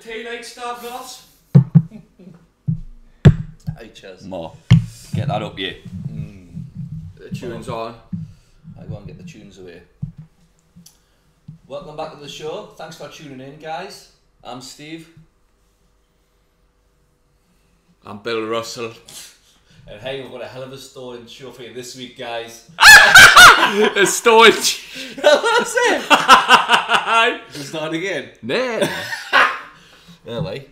tea like star glass. Hey, cheers. More. Get that up, yeah. The tunes on. I go and get the tunes away. Welcome back to the show. Thanks for tuning in, guys. I'm Steve. I'm Bill Russell. And hey, we've got a hell of a story show for you this week, guys. A storage. That's it. Just start again. No. Anyway,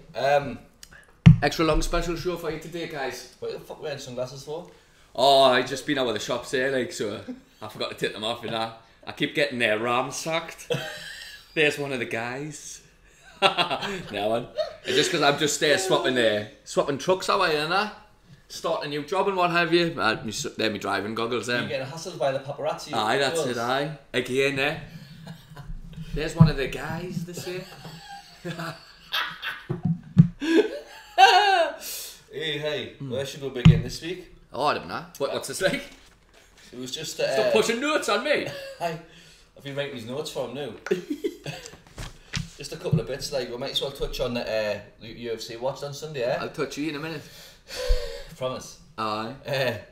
Extra long special show for you today, guys. what the fuck are we wearing sunglasses for? Oh, I just been out with the shops here, like, so I forgot to take them off, and I keep getting their ransacked. There's one of the guys. No one. It's just because I'm just there swapping trucks away, and start a new job and what have you. They're my driving goggles. You're getting hassled by the paparazzi. Aye, that's it. Aye, again there. There's one of the guys this year. Hey, where should we begin this week? Oh, I don't know. What's this like? It was just Stop pushing notes on me. I've been writing these notes for him now. Just a couple of bits, like we might as well touch on the UFC watched on Sunday, eh? I'll touch you in a minute. Promise. Aye.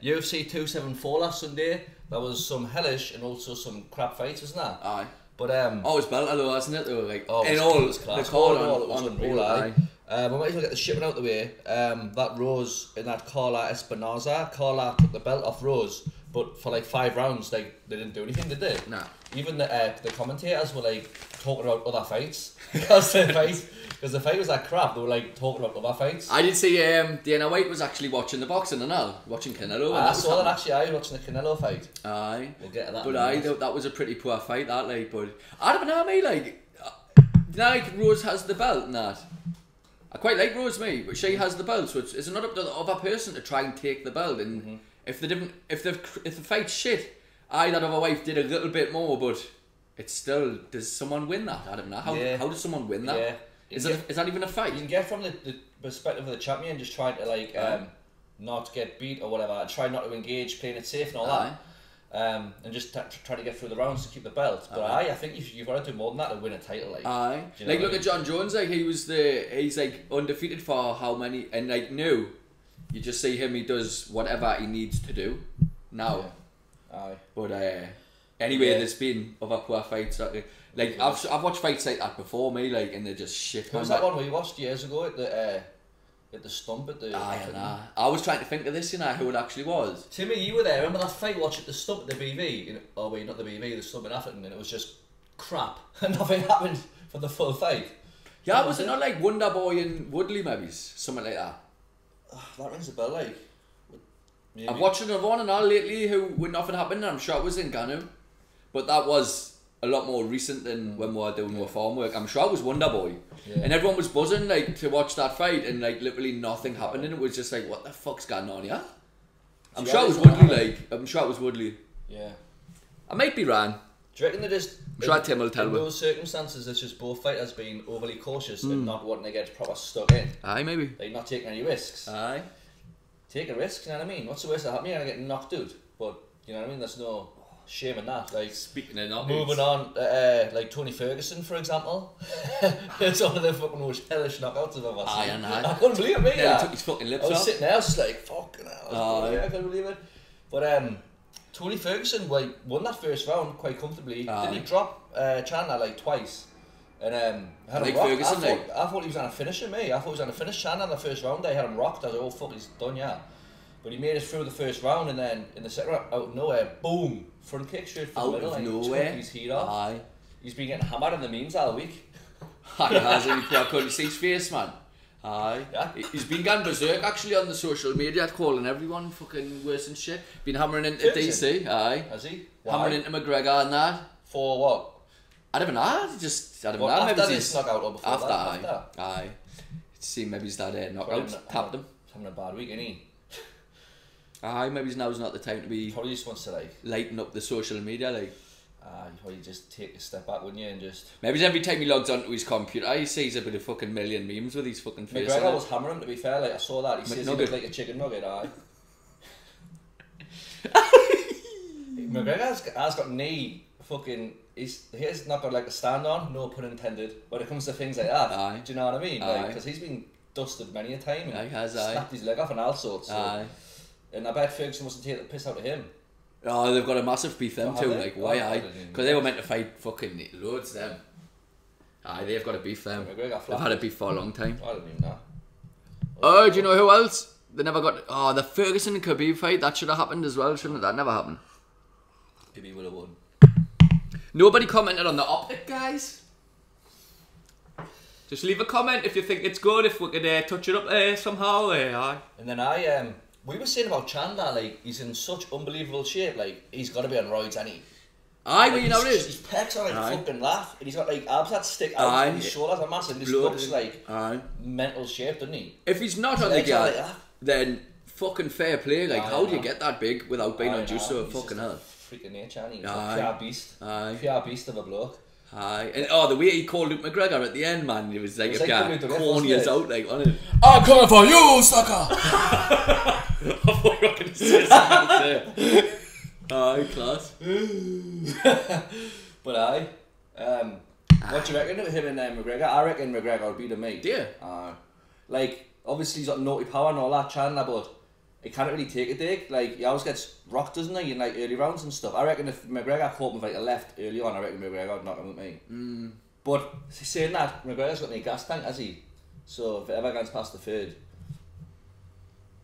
UFC 274 last Sunday. That was some hellish and also some crap fights, wasn't that? Aye. But oh, it was built though, wasn't it? They were like, oh, in all, the call it was on unreal. Aye. We might as well get the shipping out the way. That Rose in that Carla Espinoza. Carla took the belt off Rose, but for like 5 rounds, they didn't do anything, did they? Nah. Even the commentators were like talking about other fights because the fight was like crap. They were like talking about other fights. I did see Dana White was actually watching the boxing and all, watching Canelo. I saw that actually. I was watching the Canelo fight. Aye. We'll get to that. But that was a pretty poor fight, that, like. But I don't know, me, like Rose has the belt and that. I quite like Rose, me, but she has the belt, so it's not up to the other person to try and take the belt. And if the fight's shit, that other wife did a little bit more, but it's still, does someone win that? I don't know. How does someone win that? Yeah. Is that even a fight? You can get from the perspective of the champion, just trying to like not get beat or whatever, try not to engage, playing it safe and all that. And just try to get through the rounds to keep the belt. But I think you've got to do more than that to win a title. Like, like look at John Jones. Like he's like undefeated for how many? And like new, you just see him. He does whatever he needs to do now. Yeah. But anyway, there's been other poor fights. Like I've watched fights like that before, me, like, and they're just shit. What was that one we watched years ago at the stump at the? I was trying to think of this, who it actually was. Timmy, you were there. Remember that fight? Watch at the stump at the BV. Oh wait, not the BV, the stump in Atherton, and it was just crap, and nothing happened for the full fight. Yeah, was it not like Wonder Boy and Woodley, maybe something like that? That rings a bell, like. Maybe. I've watched another one and all lately when nothing happened, and I'm sure it was in Ghana, but that was a lot more recent than when we were doing more farm work. I'm sure it was Wonder Boy, and everyone was buzzing like to watch that fight, and like literally nothing happened, and it was just like, what the fuck's going on here? I'm sure it was Woodley. I'm sure it was Woodley. Yeah, I might be wrong. Do you reckon they just? I'm sure Tim will tell me. In those circumstances, it's just both fighters being overly cautious and not wanting to get proper stuck in. Aye, maybe. Like not taking any risks. Aye. Take a risk, you know what I mean? What's the worst that happened? You're gonna get knocked out, but you know what I mean. There's no shame in that. Like speaking of knockouts, moving on, like Tony Ferguson, for example. It's one of the fucking most hellish knockouts I've ever seen. I couldn't believe it, mate. Yeah, he took his fucking lips off. I was sitting there, I was just like, fucking hell. I couldn't believe it. But Tony Ferguson won that first round quite comfortably. Didn't he drop Chandler like twice? And had him rocked. Ferguson, I thought he was going to finish him, mate. I thought he was going to finish Chandler in the first round. I had him rocked. I was like, oh fuck, he's done, yeah. But he made us through the first round, and then in the second round, out of nowhere, boom, front kick straight from the middle, and he took his heat off. Aye. He's been getting hammered in the memes all week. Aye, hasn't he? I couldn't see his face, man. Aye. Yeah. He's been going berserk actually on the social media, calling everyone fucking worse and shit. Been hammering into DC, aye. Has he? Hammering into McGregor and that. For what? I don't know. I don't know. After this knockout or before that? After. Aye. See, maybe he's that knockout tapped him. He's having a bad week, isn't he? Aye, maybe now's not the time to be. Probably just wants to like lighten up the social media, like. You probably just take a step back, wouldn't you, and just. Maybe every time he logs onto his computer, he sees a bit of fucking million memes with his fucking face. McGregor was hammering him, to be fair. Like I saw that. He says he looked like a chicken nugget. Aye. McGregor has got knee fucking he's not got like a stand on, no pun intended, when it comes to things like that. Aye. Do you know what I mean? Aye. Like, because he's been dusted many a time and He has, snapped his leg off and all sorts. So. Aye. And I bet Ferguson must have taken the piss out of him. Oh, they've got a massive beef them Oh, too. have they? Like, why? Oh, I Aye, didn't because they were meant to fight fucking loads them. Aye, they've got a beef them. McGregor They've had a beef for a long time. I didn't even know. Oh, do you know who else? They never got. Oh, the Ferguson and Khabib fight, that should have happened as well, shouldn't it? That never happened. Maybe he would have won. Nobody commented on the optic, guys. Just leave a comment if you think it's good, if we could touch it up somehow. Aye. And then we were saying about Chandler, like, he's in such unbelievable shape, like, he's got to be on roids, hasn't he? Aye, Like, well, you know what it is. His pecs are like Aye. fucking laugh, and he's got like abs that stick out, Aye. and his shoulders are massive, and he Blood. looks like Aye. mental shape, doesn't he? If he's not on the legs are guard, like that. then fucking fair play. Like, Aye, how do you aye. get that big without being on Aye, juice? nah, So he's fucking just a hell. freak of nature, and he's Aye. a pure beast. Aye. Pure beast of a bloke. Aye. And the way he called Luke McGregor at the end, man, it was like, It was like coming to the ref, corny wasn't as it? out, like, wasn't it? I'm coming for you, sucker! I thought you were going to say something there. Aye, class. But what do you reckon of him and McGregor? I reckon McGregor would beat him, mate. Do you? Like, obviously he's got naughty power and all that, Chandler, but he can't really take a dig. Like, he always gets rocked, doesn't he, in like early rounds and stuff. I reckon if McGregor caught him with like a left early on, I reckon McGregor would knock him with me. But saying that, McGregor's got no gas tank, has he? So if it ever gets past the third,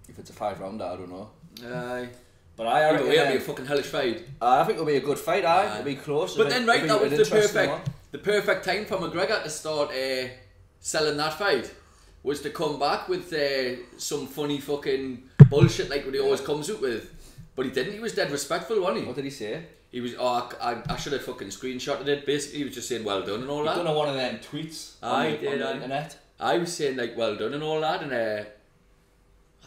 if it's a 5-rounder, I don't know. Aye. But I reckon It'll be a fucking hellish fight. I think it'll be a good fight, it'll be close. But then, right, that was interesting one. the perfect time for McGregor to start selling that fight. Was to come back with some funny fucking bullshit like what he always comes out with. But he didn't, he was dead respectful, wasn't he? What did he say? He was, I should have fucking screenshotted it. Basically, he was just saying well done and all He that. done one of them tweets on the internet. I was saying like well done and all that, and I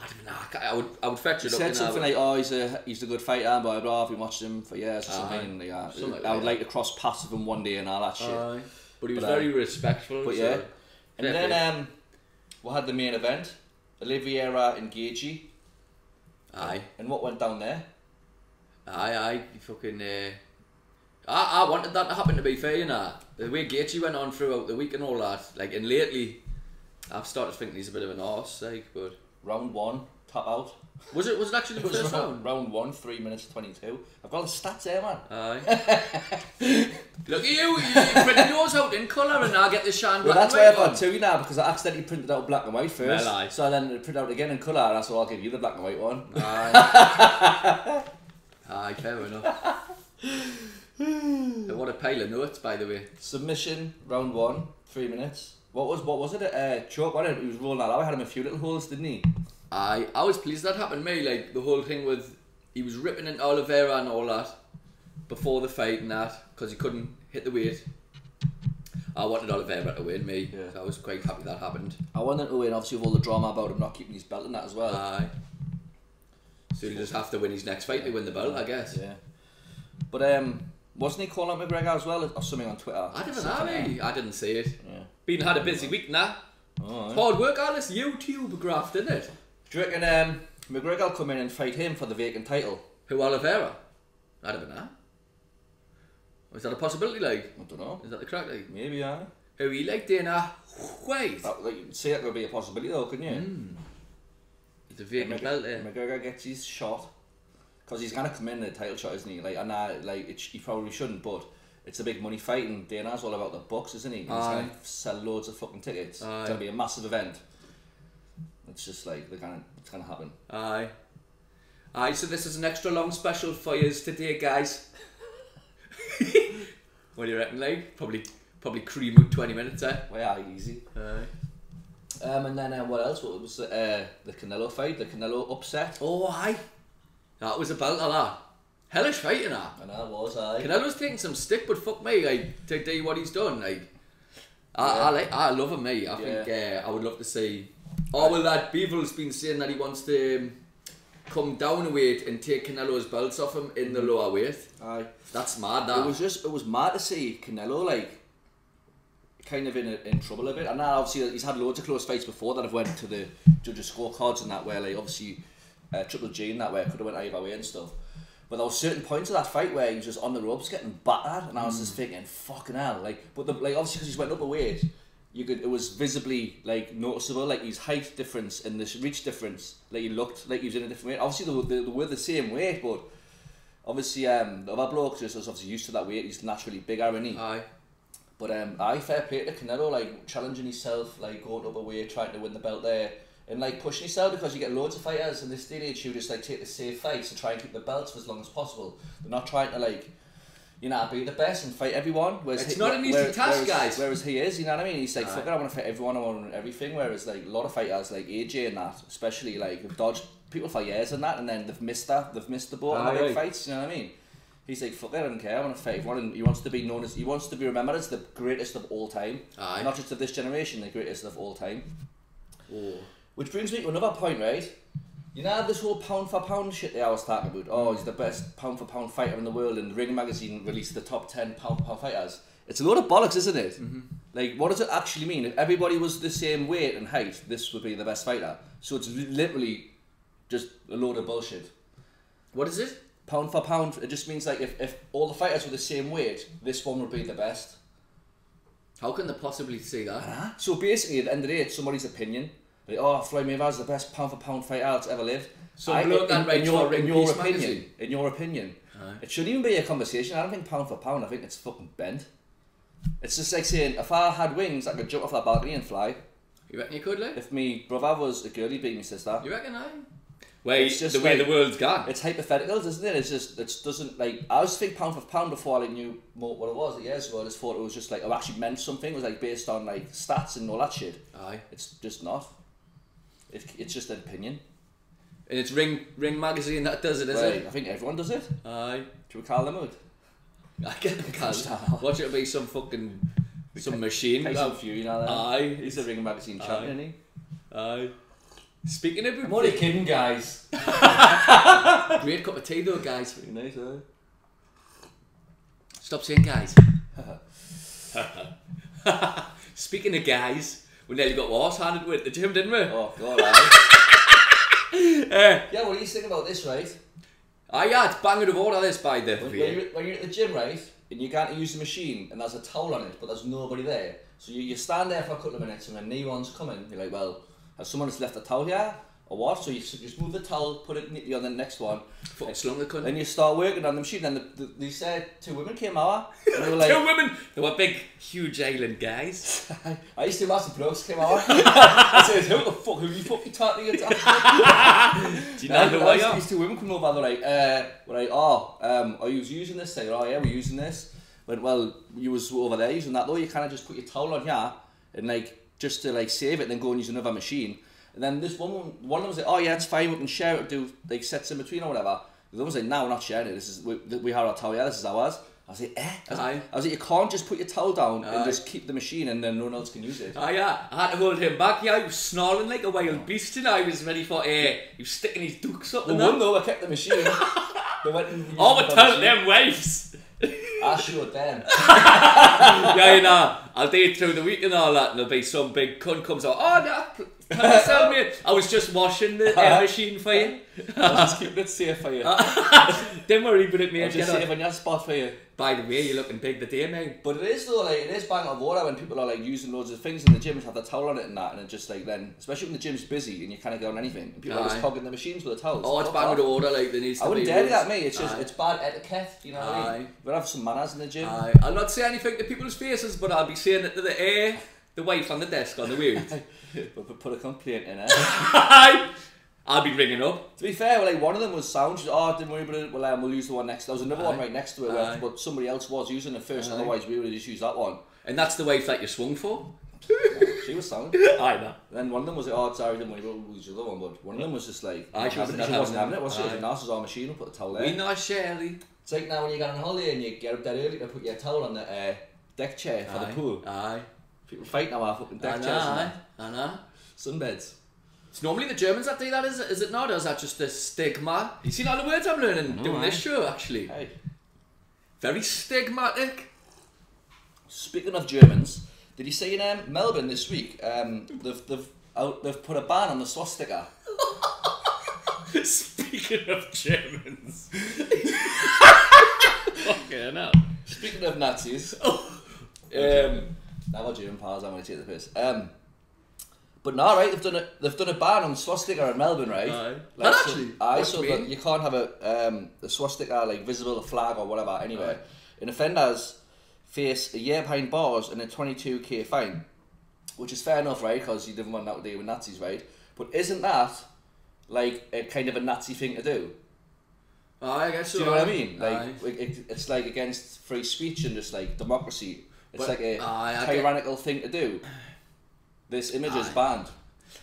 don't know, I would fetch it He up. said something like, "Oh, he's a good fighter, and blah blah. I've been watching him for years or something." And I would like to cross paths with him one day and all that shit. But he was very respectful. But so and then we had the main event, Oliveira and Gaethje. Aye. And what went down there? Aye, fucking. I wanted that to happen, to be fair, you know. The way Gaethje went on throughout the week and all that, like, and lately, I've started thinking he's a bit of an arse, like, but. Round 1, tap out. Was it actually the first round? Round 1, 3 minutes 22. I've got the stats there, man. Aye. Look at you printed yours out in colour and I get the shine Well, black that's and why white I've got on. two now, because I accidentally printed out black and white first. Well, aye. So then it printed out again in colour, and so I'll give you the black and white one. Aye. Aye, fair enough. What a pile of notes, by the way. Submission, round 1, 3 minutes. What was it? Choke, wasn't it? He was rolling that out. I had him a few little holes, didn't he? I was pleased that happened to me, like the whole thing with he was ripping into Oliveira and all that before the fight and that because he couldn't hit the weight. I wanted Oliveira to win, me. Yeah. So I was quite happy that happened. I wanted to win, obviously, with all the drama about him not keeping his belt and that as well. Aye. So he'll just have to win his next fight to win the belt, I guess. Yeah. But wasn't he calling out McGregor as well, or something on Twitter? I don't know, I didn't see it. Yeah. Been had a busy week now. Oh, Hard work, Alice. YouTube graft, isn't it? do you reckon McGregor will come in and fight him for the vacant title? Who, Oliveira? I don't know. Is that a possibility, like? I don't know. Is that the crack, like? Maybe, aye. Who he like Dana White? You'd say that could be a possibility though, couldn't you? The vacant belt there. McGregor gets his shot. Because he's going to come in the title shot, isn't he? He probably shouldn't, but it's a big money fight and Dana's all about the bucks, isn't he? And he's going to sell loads of fucking tickets. Aye. It's going to be a massive event. It's just like, it's going to happen. Aye, so this is an extra long special for yous today, guys. What do you reckon, like? Probably cream out 20 minutes, eh? Well, yeah, easy. Aye. And then what else? What was the Canelo fight? The Canelo upset? Oh, aye. That was a belt of that. Hellish fighting that. And that was, aye. Canelo's taking some stick, but fuck me, like, to do what he's done, like. I love him, mate. I think I would love to see. Oh, well, that Bivol's been saying that he wants to come down a weight and take Canelo's belts off him in the lower weight. Aye. That's mad, that. It was mad to see Canelo, like, kind of in trouble a bit. And now, obviously, he's had loads of close fights before that have went to the judges' scorecards and that, where, like, obviously, Triple G in that way could have went either way and stuff. But there were certain points of that fight where he was just on the ropes getting battered, and I was just thinking, fucking hell. Like, but like obviously because he went up a weight, it was visibly like noticeable, like his height difference and this reach difference. Like he looked like he was in a different weight. Obviously they were the same weight, but obviously the other bloke just was obviously used to that weight. He's naturally bigger, isn't he? Aye. But aye, fair play to Canelo, like challenging himself, like going up a weight, trying to win the belt there, and like pushing himself, because you get loads of fighters in this day and age who just like take the safe fights and try and keep the belts for as long as possible. They're not trying to like, you know, be the best and fight everyone. It's not an easy task, guys. Whereas he is, you know what I mean? He's like, fuck it, I want to fight everyone, I want everything. Whereas like a lot of fighters, like AJ and that, especially, like have dodged people for years and that, and then they've missed the boat in the big fights. You know what I mean? He's like, fuck it, I don't care, I want to fight everyone, and he wants to be known as, he wants to be remembered as the greatest of all time. Aye. Not just of this generation, the greatest of all time. Oh. Which brings me to another point, right? You know this whole pound for pound shit that I was talking about? Oh, he's the best pound for pound fighter in the world, and the Ring magazine released the top 10 pound for pound fighters. It's a load of bollocks, isn't it? Mm-hmm. Like, what does it actually mean? If everybody was the same weight and height, this would be the best fighter. So it's literally just a load of bullshit. What is it? Pound for pound, it just means like if all the fighters were the same weight, this one would be the best. How can they possibly say that? So basically, at the end of the day, it's somebody's opinion. Like, oh, Floyd Mayweather's the best pound for pound fighter that's ever lived. So in your opinion, it shouldn't even be a conversation. I don't think pound for pound, I think it's fucking bent. It's just like saying, if I had wings, I could jump off that balcony and fly. You reckon you could, like? If me brother was a girl, he'd beat me sister. You reckon Well, it's just the way like, the world's gone. It's hypotheticals, isn't it? It's just, it doesn't, like, I was thinking pound for pound before I knew more what it was years ago. I just thought it was just like, it actually meant something. It was like based on like stats and all that shit. Aye. It's just not. It's just an opinion. And it's Ring magazine that does it, is right. it? I think everyone does it. Aye. Should we call them out? I can't. Watch it be some fucking, some machine. Tyson Fury, you know that? Aye. He's the Ring magazine champion, isn't he? Aye. Speaking of... I'm only kidding, guys. Great cup of tea though, guys. Pretty nice, eh? Stop saying guys. Speaking of guys, we nearly got horse-handed with the gym, didn't we? Oh, God, aye. Yeah, what do you think about this, right? Yeah, it's banging of order this, by the way. When you're at the gym, right, and you can't use the machine, and there's a towel on it, but there's nobody there. So you stand there for a couple of minutes, and when no one's coming, you're like, well, has someone just left a towel here? Or what? So you just move the towel, put it neatly on the next one. Fucking slung the cunt. Then you start working on the machine. Then they said 2 women came out. And they were like, 2 women? They were big, huge island guys. I used to massive blokes came out. I said, who the fuck? Who you fucking talking to? Do you know the way? These 2 women come over. They're like, are you using this? They go, oh yeah, we're using this. But well, you was over there using that though. You kind of just put your towel on here and like just to like save it, and then go and use another machine. And then this one of them was like, oh yeah, it's fine, we can share it, do like sets in between or whatever. The other one was like, no, we're not sharing it. This is we have our towel, yeah, this is ours. I was like, I was like, you can't just put your towel down and just keep the machine, and then no one else can use it. Oh yeah, I had to hold him back. Yeah, he was snarling like a wild beast, and I was ready for he was sticking his dukes up. The one though, I kept the machine. They went and but tell them wives. I showed them. Yeah, you know, I'll do it through the week and all that, and there'll be some big cunt comes out, oh no, tell me, I was just washing the air machine for you. I was just keeping it safe for you. Don't worry about it, mate. I'll just save on your spot for you. By the way, you're looking big today, mate. But it is though, like, it is bang on water when people are like using loads of things in the gym and have the towel on it and that, and it just like then, especially when the gym's busy and you can't get on anything, and people are just hogging the machines with the towels. Oh, it's bang on order, like there needs to be. I wouldn't dare do that, mate. It's just it's bad etiquette, you know what I mean? We'll have some manners in the gym. I'll not say anything to people's faces, but I'll be saying it to the wife on the desk on the weird. But put a complaint in, I'll be ringing up. To be fair, like one of them was sound. She said, oh, didn't worry about it. Well, we'll use the one next. There was another one right next to it, but somebody else was using it first. Otherwise, we would just use that one. And that's the wife that you swung for. She was sound. I know. Then one of them was like, oh, sorry, didn't worry about the other one. But one of them was just like, she wasn't having it. Was she? And that's our machine. We'll put the towel there. We know Shirley. It's like now when you get on holiday and you get up that early to put your towel on the deck chair for the pool. People fight now our fucking deck chairs. I know. Sunbeds. It's normally the Germans that do that, is it not? Or is that just a stigma? You seen all the words I'm learning doing this show, actually? Hey. Very stigmatic. Speaking of Germans, did you see in Melbourne this week, they've put a ban on the swastika? Speaking Speaking of Germans. Fucking hell. Speaking of Nazis. Now our German pals, I'm going to take the piss. But no, right, they've done a ban on swastika in Melbourne, right? Like, actually? So that you can't have a swastika like visible, a flag or whatever anyway. And offenders face a year behind bars and a 22k fine, which is fair enough, right? Because you didn't want that to do with Nazis, right? But isn't that like a kind of a Nazi thing to do? I guess so. Do you know what I mean? Like it's like against free speech and just like democracy. It's like a tyrannical thing to do. This image is banned.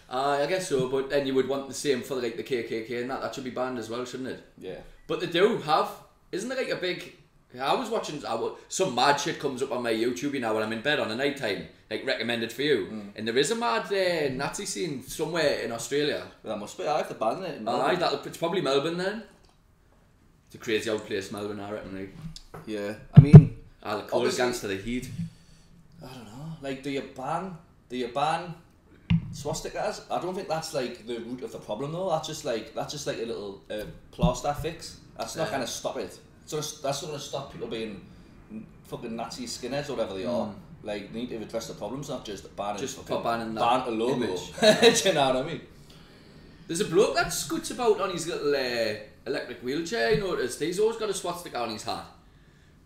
I guess so, but then you would want the same for like the KKK and that should be banned as well, shouldn't it? Yeah. But they do have, isn't there like a big, I was watching, some mad shit comes up on my YouTube, you know, when I'm in bed on a night time, like recommended for you, and there is a mad Nazi scene somewhere in Australia. Well, that must be, I have to ban it in Melbourne. It's probably Melbourne then. It's a crazy old place, Melbourne, I reckon. Like. Yeah, I mean... the cold against the heat. I don't know, like do you ban swastikas? I don't think that's like the root of the problem though. That's just like a little plaster fix. That's not going to stop it. So that's not going to stop people being fucking Nazi skinheads or whatever they are. Like they need to address the problems, not just banning. Just for banning that ban a logo. Image. Do you know what I mean? There's a bloke that scoots about on his little electric wheelchair. You noticed he's always got a swastika on his hat.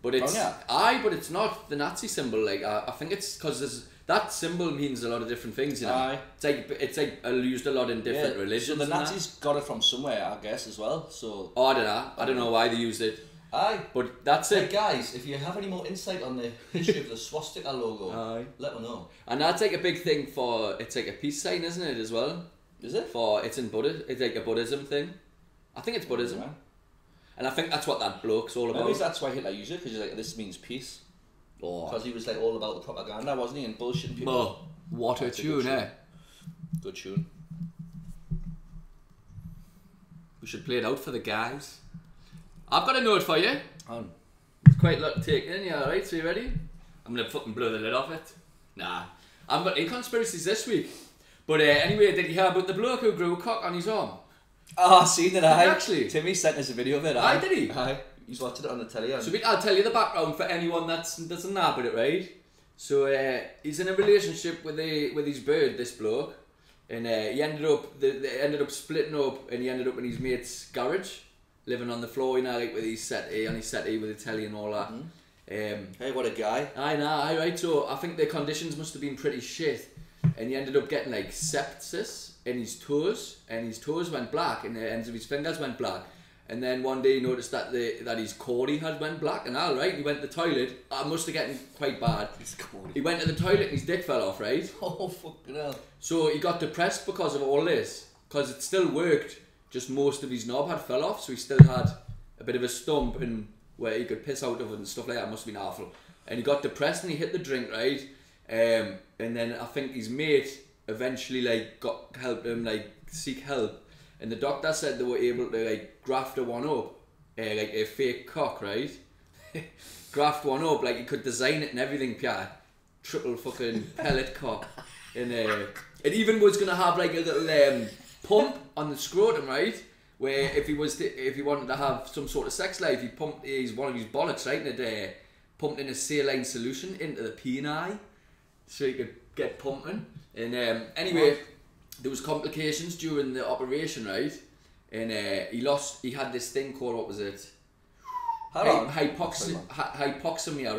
But it's but it's not the Nazi symbol. Like I think it's because that symbol means a lot of different things. You know, it's like used a lot in different religions. So the Nazis got it from somewhere, I guess, as well. So I don't know. I don't know why they used it. But that's it, guys. If you have any more insight on the history of the swastika logo, let me know. And that's like a big thing for. It's like a peace sign, isn't it? As well. Is it? It's in Buddhism. It's like a Buddhism thing. I think it's Buddhism. Yeah. And I think that's what that bloke's all about. Maybe that's why Hitler used it, because he's like, this means peace. Because he was like all about the propaganda, wasn't he? And bullshitting people. Oh, what a tune, eh? Good tune. We should play it out for the guys. I've got a note for you. It's quite a lot to take in, yeah, alright? So you ready? I'm going to fucking blow the lid off it. Nah. I've got 8 conspiracies this week. But anyway, did you hear about the bloke who grew a cock on his arm? Oh, I seen it, Actually. Timmy sent us a video of it, did he? He's watching it on the telly. So I'll tell you the background for anyone that doesn't know about it, right? So he's in a relationship with his bird, this bloke, and he ended up splitting up, and he ended up in his mate's garage, living on the floor, you know, like with his settee with a telly and all that. Hey, what a guy! I know, right? So I think the conditions must have been pretty shit, and he ended up getting like sepsis in his toes, and his toes went black, and the ends of his fingers went black. And then one day he noticed that his cordy had went black, and he went to the toilet. I must have gotten quite bad. He went to the toilet and his dick fell off, right? Oh, fucking hell. So he got depressed because of all this, because it still worked, just most of his knob had fell off, so he still had a bit of a stump and where he could piss out of it and stuff like that. It must have been awful. And he got depressed and he hit the drink, right? And then I think his mate eventually helped him seek help. And the doctor said they were able to graft one up, like a fake cock, right? Graft one up, like you could design it and everything, Pierre. Triple fucking pellet cock. And it even was gonna have like a little pump on the scrotum, right? Where if he wanted to have some sort of sex life, he pumped one of his bollocks, right? And it pumped in a saline solution into the peni, so he could get pumping. And anyway. There was complications during the operation, right? And he had this thing called, what was it? Hypoxemia,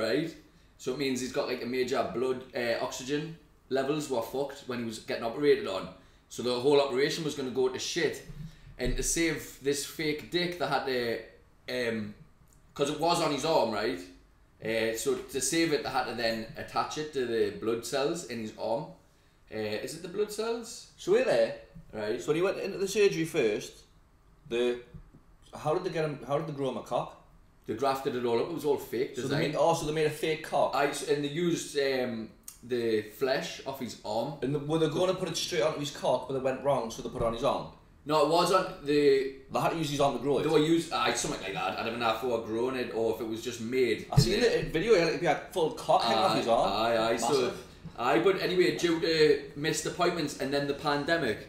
right? So it means he's got like a major blood oxygen levels were fucked when he was getting operated on. So the whole operation was going to go to shit. And to save this fake dick, they had to, because it was on his arm, right? So to save it, they had to then attach it to the blood cells in his arm. Is it the blood cells? So we're there, right? So when he went into the surgery first, how did they grow him a cock? They grafted it all up. It was all fake design. So they made a fake cock. And they used the flesh off his arm. And were they going to put it straight onto his cock, but it went wrong, so they put it on his arm? No, it wasn't. They had to use his arm to grow it. They were something like that. I don't know if they were growing it or if it was just made. I seen it in video. He had full cock hanging off his arm. So. But anyway, due to missed appointments and then the pandemic,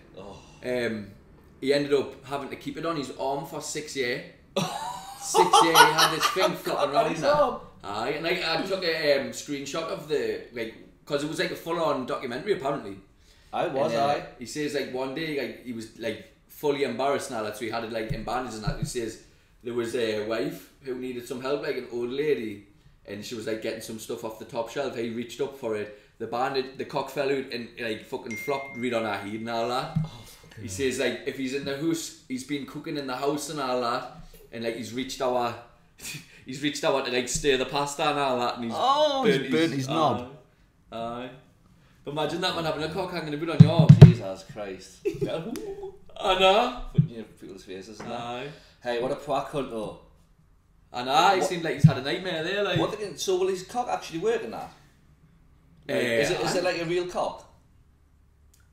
he ended up having to keep it on his arm for 6 years. 6 years, he had this thing flopping around his arm. Aye, and I took a screenshot of the, like, because it was like a full-on documentary apparently. He says like one day like he was like fully embarrassed now, that so he had it like in bandages and that. He says there was a wife who needed some help, like an old lady, and she was like getting some stuff off the top shelf. He reached up for it. The cock fell out and like fucking flopped right on her head and all that. He says like if he's in the house, he's been cooking in the house and all that, and like he's reached out to like stir the pasta and all that, and he's burnt his knob. Aye. But imagine that man having a cock hanging a bit on your arm. Jesus Christ. I know. Putting your people's faces and that. Aye. Hey, what a prank hunt though. I know, it seemed like he's had a nightmare there. Like. So will his cock actually work in that? Is it like a real cock?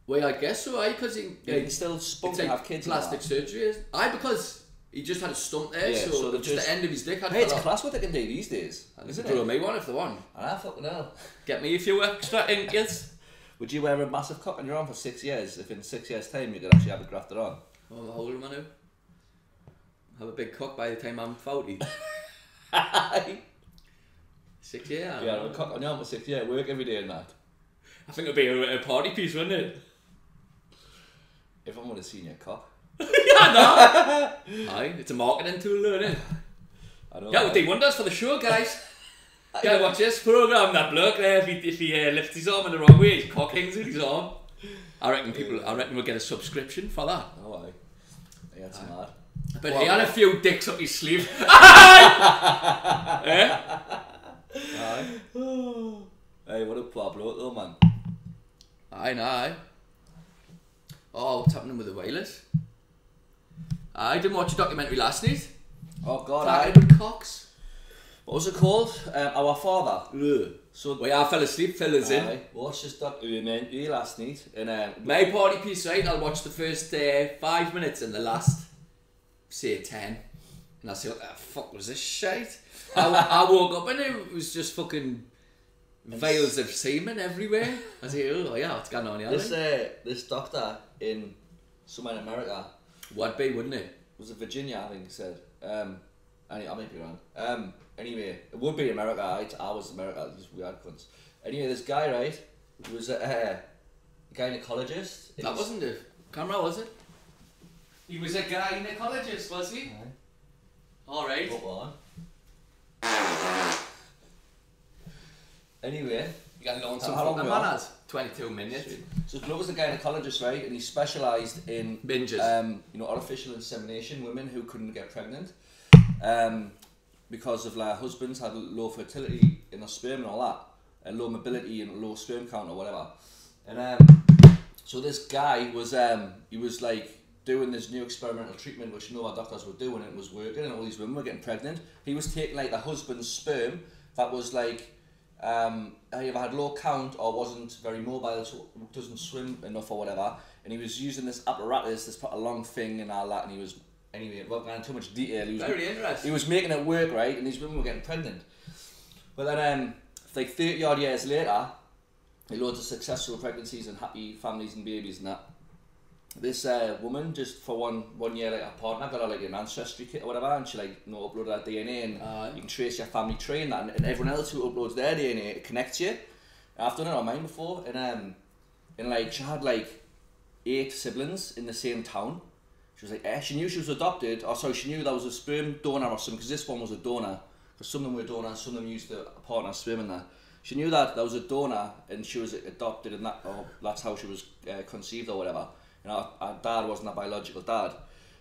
Well, I guess so, because he can still spunk and have kids. Plastic surgery. Because he just had a stump there, so just the end of his dick had. Hey, it's class what they can do these days. Isn't it? Me one if they want. I fucking hell. Get me a few extra inches. Would you wear a massive cock on your arm for 6 years if in 6 years' time you could actually have it grafted on? Oh, the whole man now. Have a big cock by the time I'm 40. 6 years. Yeah, have a cock on your arm for 6 years. Work every day in that. I think it'd be a party piece, wouldn't it? Everyone would have seen your cock. Yeah, no. Aye, it's a marketing tool, isn't it? I know. Yeah, we'll do wonders for the show, guys. Gotta watch this program. That bloke there, if he lifts his arm in the wrong way, his cock hangs in his arm. I reckon we'll get a subscription for that. Oh, aye. Yeah, that's mad. But he had a few dicks up his sleeve. Eh? Aye. Hey, what a poor bloke though, man. Aye, no. Oh, what's happening with the whalers? I didn't watch a documentary last night. Oh God, Tied cocks. What was it called? Our Father. Ugh. So I fell asleep, fellas in. Watched this documentary last night. And my party piece, right? I'll watch the first 5 minutes and the last, say 10, and I'll say, what the fuck was this shite? I woke up and it was just fucking vials of semen everywhere. I was like, oh yeah, what's going on here? This doctor in somewhere in America. Would be, wouldn't it? Was it Virginia? I think he said. I might be wrong. Anyway, it would be America. I was America. These weird cunts. Anyway, this guy, right, was a gynecologist. That wasn't the camera, was it? He was a gynecologist, was he? Aye. All right. Go on. Anyway, you got to learn some fucking manners. 22 minutes. So the bloke was a gynecologist, right, and he specialised in binges. Artificial insemination, women who couldn't get pregnant, because of like husbands had low fertility in their sperm and all that, and low mobility and low sperm count or whatever. And so this guy was he was like doing this new experimental treatment which no other doctors were doing, and it was working, and all these women were getting pregnant. He was taking like the husband's sperm that was like either had low count or wasn't very mobile, so doesn't swim enough or whatever, and he was using this apparatus, this a long thing and all that, and he was, anyway, without going into too much detail, he was making it work, right, and these women were getting pregnant. But then like 30 odd years later, loads of successful pregnancies and happy families and babies and that. This woman, just for one year, like her partner got her like an ancestry kit or whatever, and she like uploaded her DNA, and you can trace your family tree and that, and everyone else who uploads their DNA, it connects you. I've done it on mine before, and like she had like 8 siblings in the same town. She was like, she knew she was adopted, or sorry, she knew there was a sperm donor or something, because this one was a donor, because some of them were donors, some of them used a partner's sperm in that. She knew that there was a donor and she was adopted, and that's how she was conceived or whatever. You know, our dad wasn't a biological dad,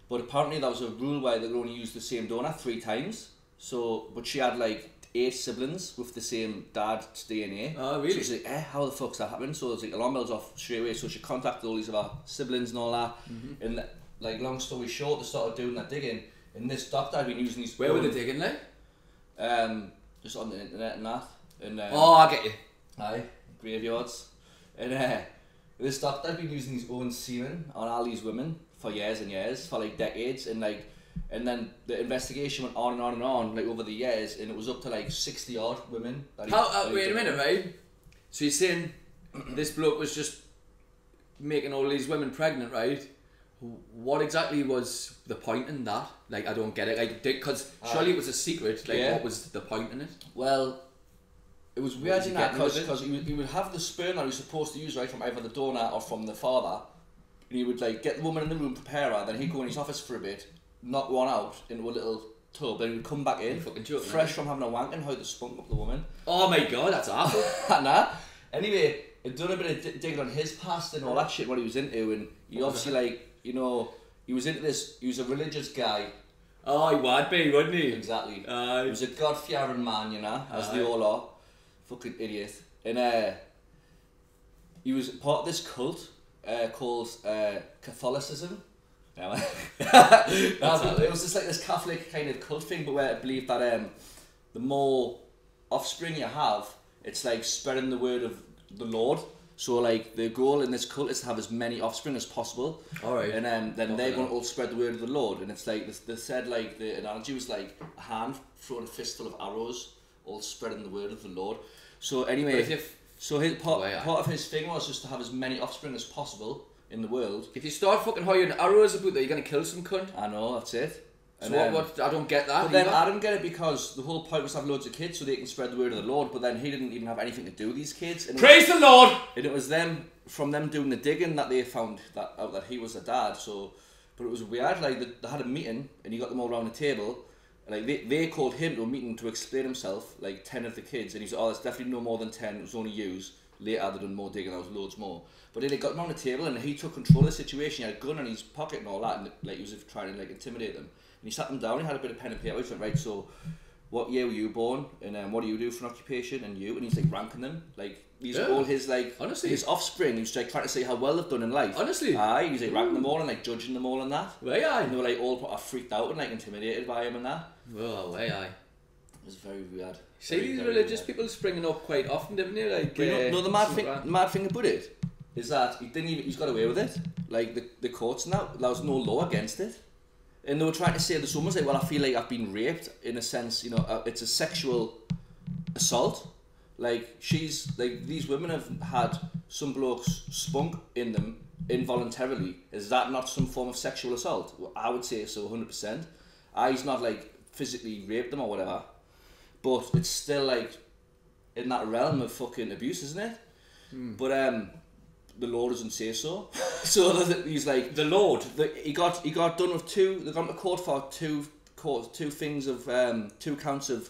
but apparently there was a rule where they could only use the same donor 3 times. So, but she had like 8 siblings with the same dad's DNA. Oh, really? So she's like, how the fuck's that happened? So there's like alarm bells off straight away. So she contacted all these of her siblings and all that. Mm-hmm. And like, long story short, they started doing that digging. And this doctor had been using these. Where were they digging, like? Just on the internet and that. And I get you. Aye, graveyards. And this doctor had been using his own semen on all these women for years and years, for like decades, and then the investigation went on and on and on, like over the years, and it was up to like 60 odd women. Wait a minute, right? So you're saying this bloke was just making all these women pregnant, right? What exactly was the point in that? Like, I don't get it. Like, because surely it was a secret. Like, what was the point in it? Well, it was weird in that because he would have the sperm that he was supposed to use, right, from either the donor or from the father. And he would, like, get the woman in the room, prepare her, then he'd go in his office for a bit, knock one out into a little tub, then he would come back in, fresh from having a wank, and how they spunk up the woman. Oh my god, that's awful. Nah. Anyway, he'd done a bit of digging on his past and all that shit, what he was into, and he obviously, like, you know, he was into this, he was a religious guy. Oh, he would be, wouldn't he? Exactly. He was a God-fearing man, you know, as they all are. Fucking idiot. And he was part of this cult called Catholicism. It was just like this Catholic kind of cult thing, but where it believed that the more offspring you have, it's like spreading the word of the Lord. So like the goal in this cult is to have as many offspring as possible. Alright. And then they're going to all spread the word of the Lord. And it's like they said, like, the analogy was like a hand throwing a fistful of arrows, all spreading the word of the Lord. So anyway, so his part of his thing was just to have as many offspring as possible in the world. If you start fucking hoying arrows about that, you're going to kill some cunt. I know, that's it. So what I don't get that. But then I don't get it because the whole point was to have loads of kids so they can spread the word of the Lord, but then he didn't even have anything to do with these kids. And praise the Lord! And it was them, from them doing the digging, that they found out that he was a dad. So, but it was weird, like they had a meeting and he got them all around the table. And like they called him to a meeting to explain himself, like 10 of the kids, and he said, oh, there's definitely no more than 10, it was only used. Later they done more digging, there was loads more. But then they got them on the table and he took control of the situation. He had a gun in his pocket and all that, and like he was trying to like intimidate them. And he sat them down, he had a bit of pen and paper, he went, right, so what year were you born, and what do you do for an occupation, and you, and he's like ranking them, like, these are all his, like, honestly, his offspring. He was like trying to see how well they've done in life. Honestly? Aye, he was like ranking them all and like judging them all and that. Way aye. And they were like all freaked out and like intimidated by him and that. Well, way aye. It was very weird. See these religious people springing up quite often, didn't you? Like, no, the mad thing about it is that he's got away with it. Like the courts and that, there was no law against it. And they were trying to say, the woman was like, well, I feel like I've been raped, in a sense, you know, it's a sexual assault. Like, these women have had some blokes spunk in them involuntarily. Is that not some form of sexual assault? Well, I would say so, 100%. He's not, like, physically raped them or whatever. But it's still, like, in that realm of fucking abuse, isn't it? But, the Lord doesn't say so. So he's like, the Lord. He got done with two. They got to court for two things of 2 counts of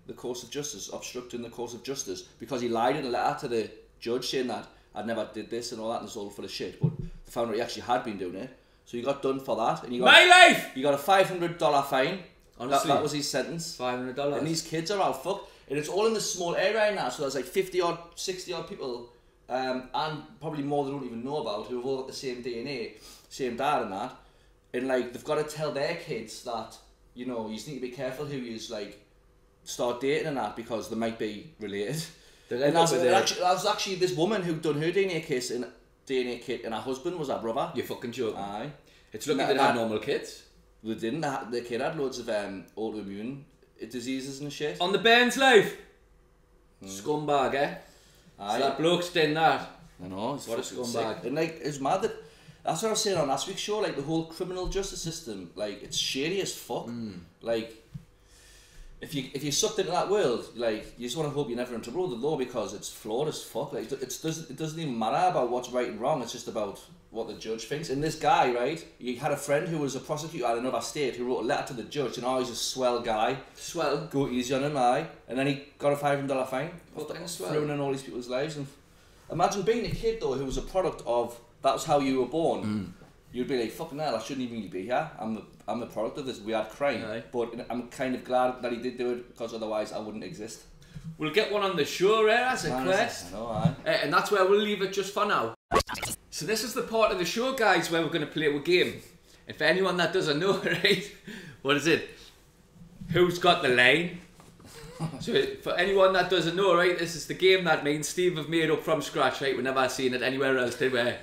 the course of justice, obstructing the course of justice, because he lied in a letter to the judge saying that I never did this and all that, and it's all full of shit. But they found out he actually had been doing it, so he got done for that. And he got my life. He got a $500 fine. Honestly, that was his sentence. $500. And these kids are all fucked. And it's all in this small area now, so there's like 50 odd, 60 odd people, and probably more they don't even know about, who have all got the same DNA, same dad and that. And like, they've got to tell their kids that, you know, you just need to be careful who you like start dating and that, because they might be related. And that's actually this woman who done her DNA kit, and her husband was her brother. You're fucking joking. Aye. It's lucky they had normal kids. They didn't. The kid had loads of autoimmune diseases and shit. On the Bairn's life. Scumbag, eh? Aye. So that bloke's done that. I know. What a scumbag. Sick. And like, it's mad that, that's what I was saying on last week's show, like the whole criminal justice system, like it's shady as fuck. Like, if you sucked into that world, like, you just want to hope you're never in trouble with the law, because it's flawed as fuck. Like, it doesn't even matter about what's right and wrong, it's just about what the judge thinks. And this guy, right, he had a friend who was a prosecutor at another state who wrote a letter to the judge, and he's a swell guy. Swell. Go easy on him, aye. And then he got a $500 fine. Ruining all these people's lives. And imagine being a kid though, who was a product of, that was how you were born. You'd be like, fucking hell, I shouldn't even be here. I'm the product of this weird crime. Aye. But I'm kind of glad that he did do it, because otherwise I wouldn't exist. We'll get one on the show, as a quest. I know, aye. And that's where we'll leave it just for now. So this is the part of the show, guys, where we're going to play a game. And for anyone that doesn't know, right, what is it? Who's got the line? So for anyone that doesn't know, right, this is the game that me and Steve have made up from scratch, right? We've never seen it anywhere else, did we?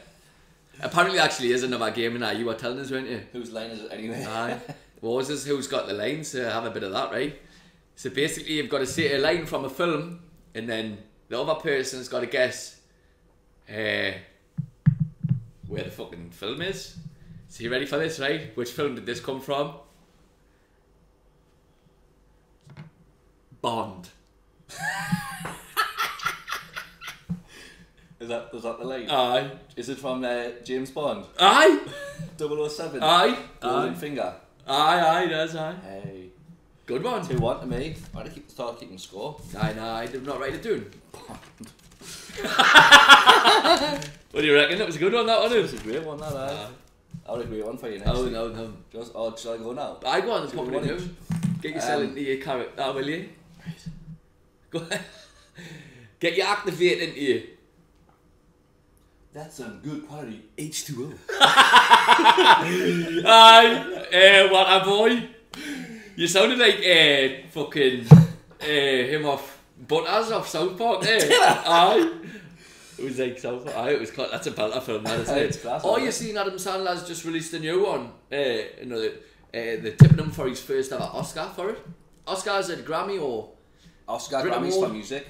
Apparently actually is another game in that you were telling us, weren't you? Whose line is it anyway? Aye. What was this? Who's got the line? So have a bit of that, right? So basically you've got to say a line from a film, and then the other person's got to guess where the fucking film is. So you ready for this, right? Which film did this come from? Bond. Is that the line? Aye. Is it from James Bond? Aye. 007? Aye. Golden Finger? Aye, that's aye. Hey. Good one. 2-1 to me. I had to start keeping score. Aye, no, I'm not right at doing. What do you reckon? That was a good one, that one. It was a great one, that I would a great one for you next. Oh, no. Shall I go now? I go on, that's probably do. Get yourself into your character, will you? Right. Go ahead. Get your activate into you. That's some good quality H2O. Aye, what a boy. You sounded like fucking him off Butters off South Park, Aye. It was like South Park. Aye, it was that's a belter film, that isn't it? Class, oh, you seen Adam Sandler's just released a new one. They're tipping him for his first ever Oscar for it. Oscar's at Grammy or Oscar Britain Grammys Award. for music.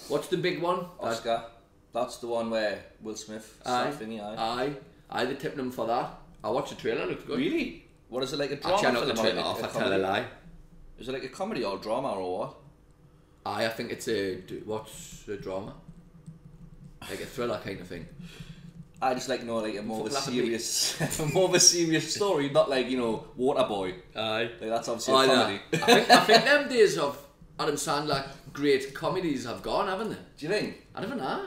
What's the big one? Oscar. That's the one where Will Smith thingy, Aye, they're tipping him for that. I watched the trailer, it looked good. Really? What is it, like a drama? Actually, I know the film or trailer like off, I tell comedy? a lie. Is it like a comedy or drama or what? I think it's what's a drama? Like a thriller kind of thing. I just like like a more of a Fuck, laugh at me. serious story, not like Waterboy. Aye. Like that's obviously a comedy. I think them days of Adam Sandler great comedies have gone, haven't they? Do you think? I don't know.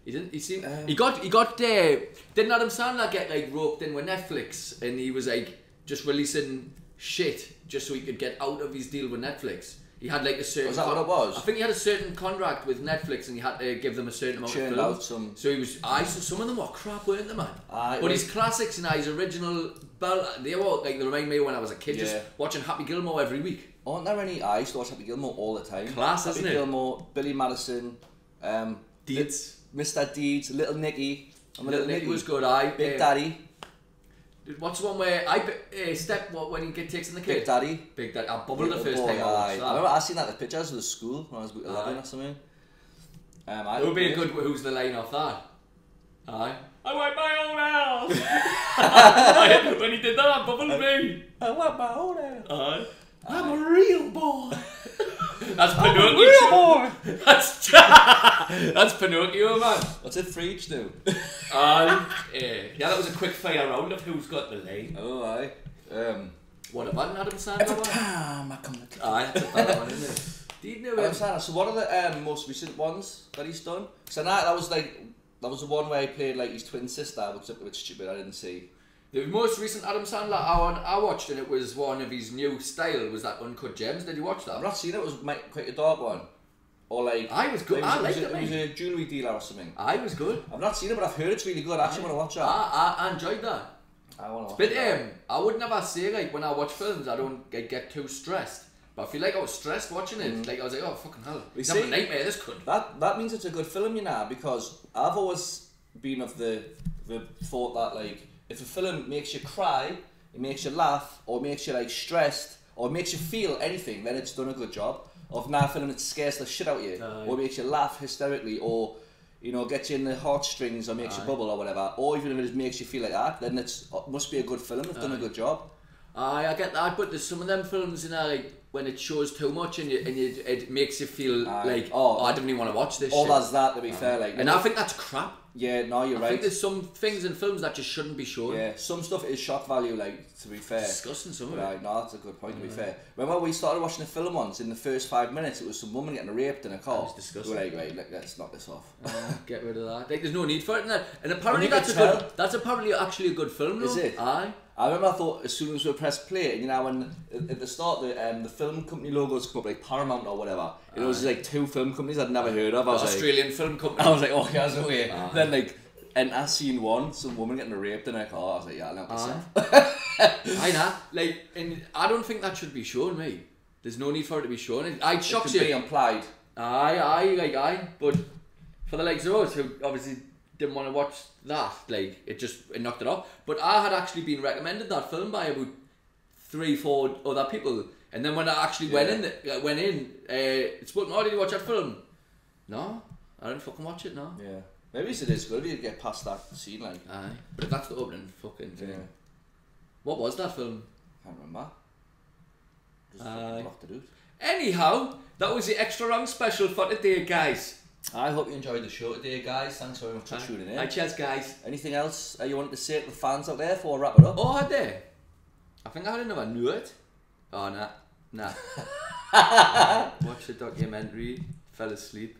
He didn't. He got. Didn't Adam Sandler get like roped in with Netflix, and he was like just releasing shit just so he could get out of his deal with Netflix. He had like a certain. Was that what it was? I think he had a certain contract with Netflix, and he had to give them a certain amount Churned of films. out some. So he was. So some of them were crap, weren't they, man? Aye, But his classics and his original, they were like they remind me when I was a kid, just watching Happy Gilmore every week. Aren't there any? I used to watch Happy Gilmore all the time. Class, isn't it? Happy Gilmore, Billy Madison, Deeds. Mr. Deeds, Little Nicky. Little Nicky was good. Aye. Big Daddy. What's the one where when he takes in the kid? Big Daddy. Big Daddy. I bubbled the Little first boy, time I watched that. I remember I seen that in the pictures of the school when I was about 11 or something. It would be a good who's the line off that. Aye. I want my own house. When he did that, I bubbled me. I want my own house. Aye. I'm a real boy. That's Pinocchio. I'm a real boy. That's Pinocchio, man. What's it for each do? Yeah, that was a quick fire round of who's got the line. Oh, aye. What about Adam Sandler? Every time I come to aye, that's a better one, isn't it? Do you know Adam Sandler. So what are the most recent ones that he's done? So that was the one where he played like his twin sister, which was a bit stupid. I didn't see. The most recent Adam Sandler I watched, and it was one of his new style, was that Uncut Gems. Did you watch that? I've not seen it. It was quite a dark one. Or like... I was good. I liked it, It was a jewellery dealer or something. I was good. I've not seen it, but I've heard it's really good. I actually want to watch that. I enjoyed that. I want to watch But it. I would never say, like, when I watch films, I don't get too stressed. But I feel like I was stressed watching it. Like, I was like, oh, fucking hell. It's a nightmare, this could. That means it's a good film, because I've always been of the thought that, like, if a film makes you cry, it makes you laugh, or makes you like stressed, or makes you feel anything, then it's done a good job. Or if a film that scares the shit out of you, or makes you laugh hysterically, or gets you in the heartstrings, or makes you bubble, or whatever, or even if it just makes you feel like that, then it must be a good film. It's done a good job. I get that, but there's some of them films in there, like, when it shows too much and it makes you feel like, I don't even want to watch this shit. There's that, to be fair. Like, and I think that's crap. Yeah, no, you're right. I think there's some things in films that just shouldn't be shown. Yeah, some stuff is shock value, like, to be fair. Disgusting, some of it. Right, no, that's a good point, to be fair. Remember we started watching the film once, in the first 5 minutes, it was some woman getting raped in a car. That was disgusting. We were like, right, let's knock this off. Get rid of that. Like, there's no need for it in there. And apparently that's apparently actually a good film, though. Is it? Aye. I remember I thought as soon as we pressed play, and when at the start the film company logos come up, like Paramount or whatever, it was like 2 film companies I'd never heard of. I was Australian film company. I was like, oh, here's the way. Then like, and I seen one, some woman getting raped in her car. I was like, yeah, I'll knock myself. I know. Like, and I don't think that should be shown, mate. There's no need for it to be shown. It shocks you. It could be implied. Aye. But for the likes of us who obviously didn't want to watch that, like, it knocked it off. But I had actually been recommended that film by about 3-4 other people, and then when I actually went in, it's what, oh, did you watch that film? No, I didn't fucking watch it. No. Yeah. Maybe it is good if you get past that scene, like. Aye. But if that's the opening fucking thing. Yeah. What was that film? Can't remember. Just fucking blocked it out. Anyhow, that was the extra round special for today, guys. I hope you enjoyed the show today, guys. Thanks very much for tuning in. Aye, cheers, guys. Anything else you wanted to say to the fans out there before we wrap it up? Oh, had they? I think I had another note. Oh, nah. Watch the documentary, fell asleep,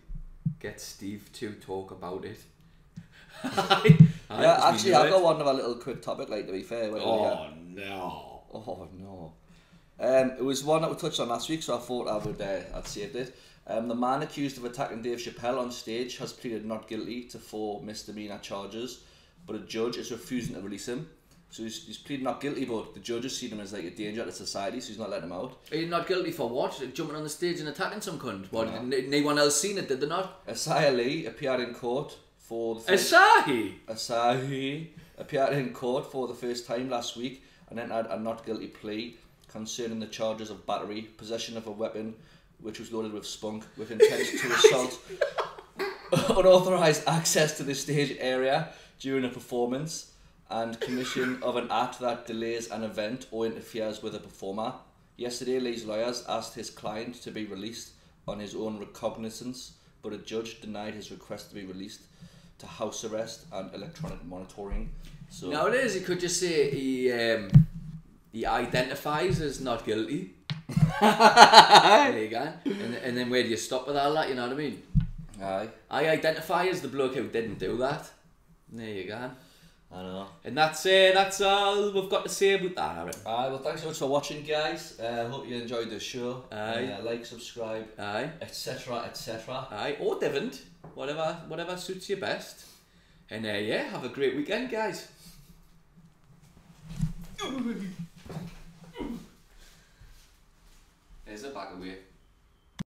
get Steve to talk about it. Yeah, actually, I've got one of a little quick topic, like, to be fair. Oh, no. Oh, no. It was one that we touched on last week, so I thought I'd saved it. The man accused of attacking Dave Chappelle on stage has pleaded not guilty to 4 misdemeanor charges, but a judge is refusing to release him. So he's pleaded not guilty, but the judge has seen him as like a danger to society, so he's not letting him out. Are you not guilty for what? Jumping on the stage and attacking some cunt? What? No. Anyone else seen it? Did they not? Asahi Ali appeared in court for the Asahi appeared in court for the first time last week and entered a not guilty plea concerning the charges of battery, possession of a weapon which was loaded with spunk with intent to assault, unauthorised access to the stage area during a performance, and commission of an act that delays an event or interferes with a performer. Yesterday, Lee's lawyers asked his client to be released on his own recognizance, but a judge denied his request to be released to house arrest and electronic monitoring. So nowadays, you could just say he identifies as not guilty. There you go. And then where do you stop with all that? You know what I mean? Aye. I identify as the bloke who didn't do that. There you go. I know. And that's all we've got to say about that, Aaron. Aye, well, thanks so much for watching, guys. Hope you enjoyed the show. Aye. Like, subscribe, aye, etc, etc. Aye, or didn't. Whatever suits you best. And yeah, have a great weekend, guys. There's a back away.